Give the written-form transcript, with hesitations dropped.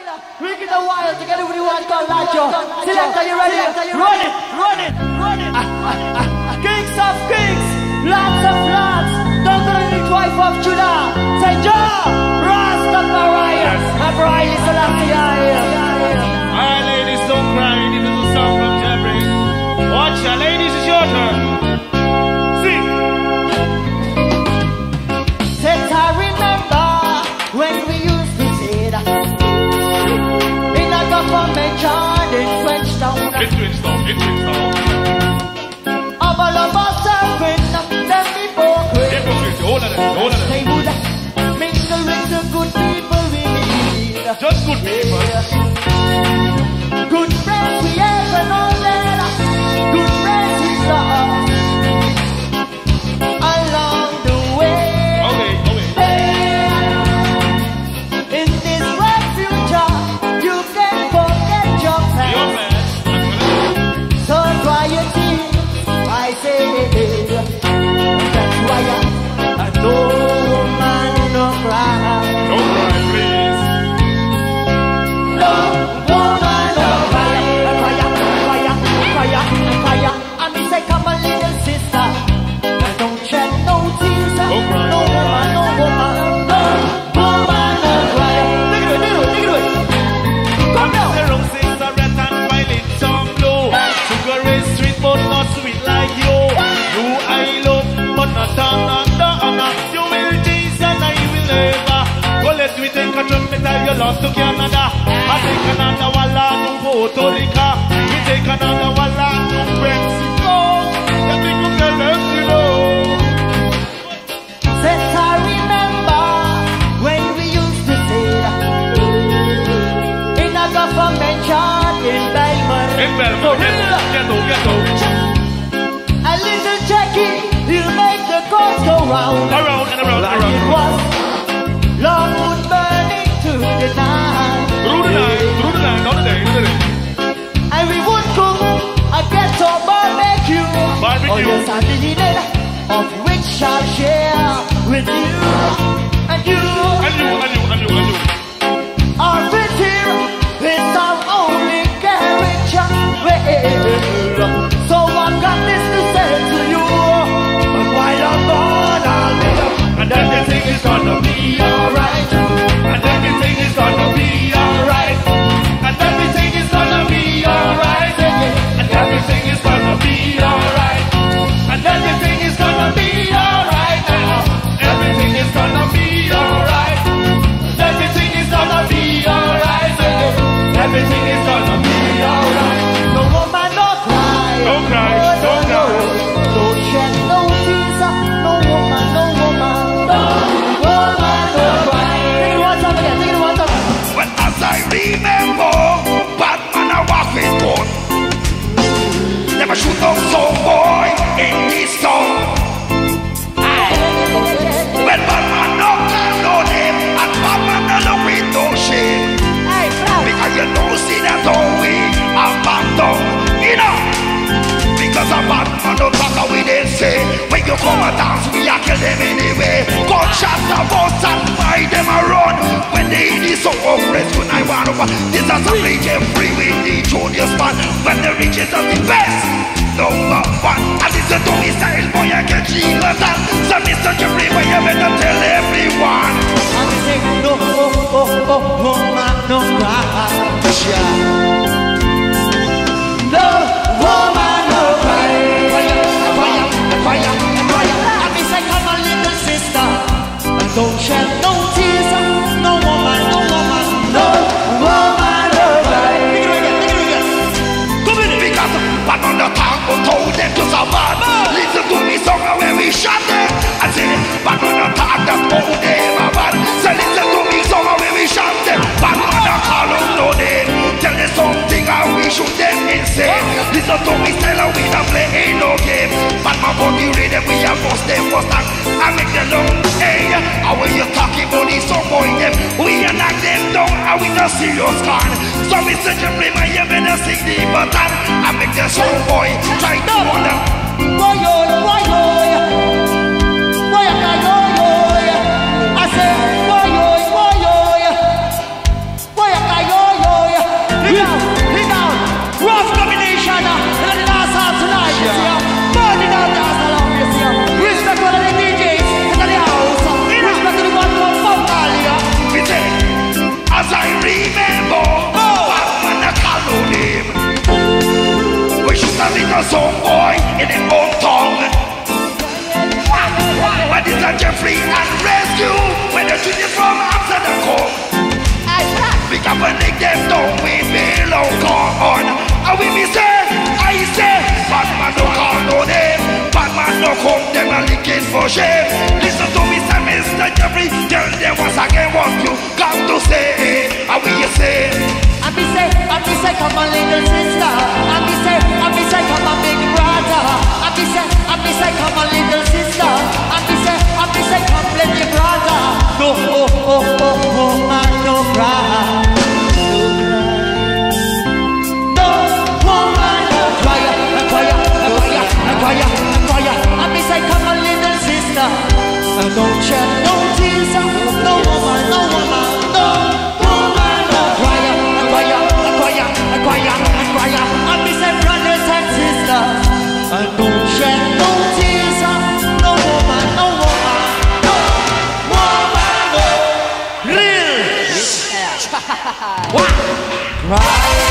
Ricky the Wild, together with the one called Lacho. Selector, you ready? Run it, run it, run it. Kings of kings, lords of lords, Dr. and wife of Judah. Say Jah, Rastafari, and Riley Selassie. Alright, ladies, don't cry. This is a song from Jeffrey. Watch ya, ladies, it's your turn. Sing. Since I remember when we used to sit in a government yard in Frenchtown. It's Frenchtown, it's Frenchtown. All of us serving them hypocrites. Hypocrites, hold on, hold on. They would mingle with the good people we need. Just good people. Good friends we have and all that. Good friends we lost along the way. In this bright future, you can forget your past. So dry your tears, I say. That's why I know man no cry. Don't cry, please. No woman no cry. Fire. I mean say come on little sister, don't shed no tears. Don't cry. No woman, no woman, no woman no cry. Take it away. Come down. The roses are red and violet some blue. Sugar is sweet but not sweet like you. You I love but not another. You will tease and I will never. Go let me take a trip and tell you lost to Canada. I take another walla to Puerto Rico. We take another walla to Mexico. Let me go tell them you know. Since I remember when we used to sit in a government yard in Belmont. In Belmont, get out. A little Jackie, he'll make the coast go round. Around and around, Like around. it was longwood burning to the night. Through the night, not the day, not the day. And we would cook a ghetto barbecue. Barbecue. Oh yes, I needed of which I'll share with you. And you. Our fit here is our only carriage way. So I've got this to say to you. But while I'm gone, I'll live. And everything is gonna be alright. And everything is gonna be alright. And everything is gonna be alright. And everything is gonna be alright. And everything is gonna be alright now. Everything is gonna be alright. Everything is gonna be alright. Everything is gonna be alright. No woman, no cry. Don't cry, don't cry. Don't shed no tears. No woman, no woman. No woman, no cry. Take it one time again, take it one time. But as I remember, Batman I walk with gun. Never shoot up some boy in this town. When Batman no can know them, and Batman no look with no shame. Because you don't see that all we are back down, you know. Because a Batman no talk away they say. When you come and dance, we are kill them anyway. Gunshots are bust and fight them around. When they in this so oppressed, when I want over, this is a play free with the junior spot. When the riches are the best, number one. And listen to me style, boy, I can cheat that. So Mr. Jeffrey, boy, you better tell everyone. And say no, woman, no cry. No woman, no cry. Fire. And me say come on little sister, and don't shed no tears. No woman, no woman, no woman, no cry. Take it again. Come in, because Batman the talk but told them to survive. Listen to me song when we shot them. I say Batman the talk that told them about. So listen to me song when we shot them. Batman the call them no name. Tell them something how we shoot them insane. Listen to me style how we don't play ain't no game. Batman for the rhythm we have bust them first time. I make them know, hey, how when you talking about these some boy them, we are knock them down and we not serious con. So Mr. Jeffrey, my you better sing the button. I make them some boy try to wonder. Why I say, why some boy in the old tongue. But it's a Jeffrey and rescue when they treat you from Amsterdam come. Pick up and lick them down, we belong, come on. And we be say, I say, Batman no call no name. Batman no come, them a licking for shame. Listen to me, say, Mr. Jeffrey, tell them once again what you got to say. And we say, I be say, come on little sister. I be say, come on big brother. I be say, come on little sister. I be say, come let your brother. No, woman, no cry. No woman, no cry. I be say, come on little sister. Don't shed no tears. No woman, no woman, no woman, no cry. I be say, brothers and sisters. Don't shed no tears. No woman, no woman, no woman, no real. What? Cry.